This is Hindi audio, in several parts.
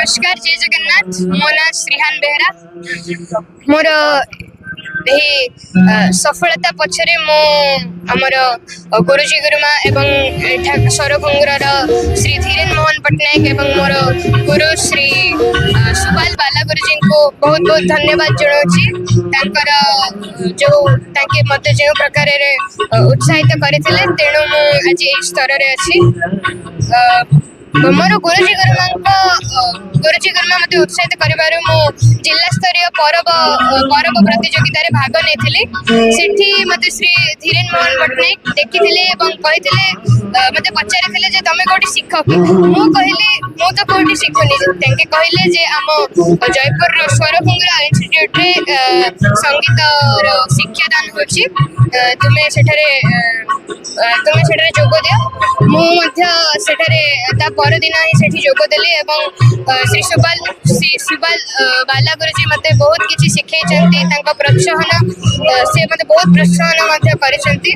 नमस्कार जय जगन्नाथ मो ना श्रीहान बेहरा मोर सफलता पछरे मो हमर गुरुजी गुरुमा एवं सरभंगर श्री धीरेन्द्र मोहन पट्टनायक एवं मोर गुरु श्री सुबाल बाला गुरुजी को बहुत बहुत धन्यवाद जनाऊँगी तांकर जो तांके मते जो प्रकार रे उत्साहित करथिले तेणु मु आज ए स्तर रे अछि मोर गुरुजी गुरुमा मते उत्साहित करिबारु मु जिला स्तरीय परब प्रतियोगिता रे भाग नेथिली सेठी मते श्री धीरेन्द्र मोहन पट्टनायक देखिथिले एवं कहिथिले मते पचारिथिले जे तमे कोठी शिक्षक मु कहिले मु तो कोठी शिखुनी तेंके कहिले जे आम जयपुर स्वरभंगुर इंस्टिट्यूट रे संगीत रो शिक्षादान होची तुमे सेठारे जोग दियो मु मध्य सेठारे ता पर दिन ही सेठी जोग देली एवं श्री सुबाल बाला गुरुजी मते बहुत किछि शिखैछन्ती तांका प्रोत्साहन से मते बहुत प्रोत्साहन मध्य करिसन्ती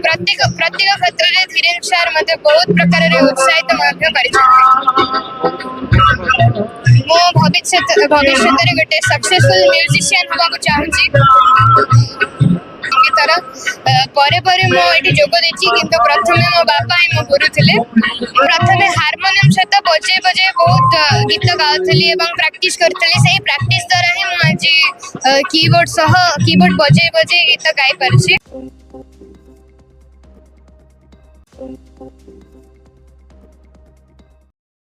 प्रत्येक क्षेत्र रे धीरेन्द्र सर मते बहुत प्रकार रे उत्साहित मध्य करिसन्ती मो भविष्य रे गोटे सक्सेसफुल म्यूजिशियन होबा को चाहूची परे परे मो एठी जोग देछि किंतु प्रथमे मो बापा ही मो गुरु थिले प्रथमे हारमोनियम सहित बजे बजे बहुत गीत गाउथली एवं प्रैक्टिस करथली सेही प्रैक्टिस द्वारा ही मो आज कीबोर्ड बजे बजे गीत गाई परछि।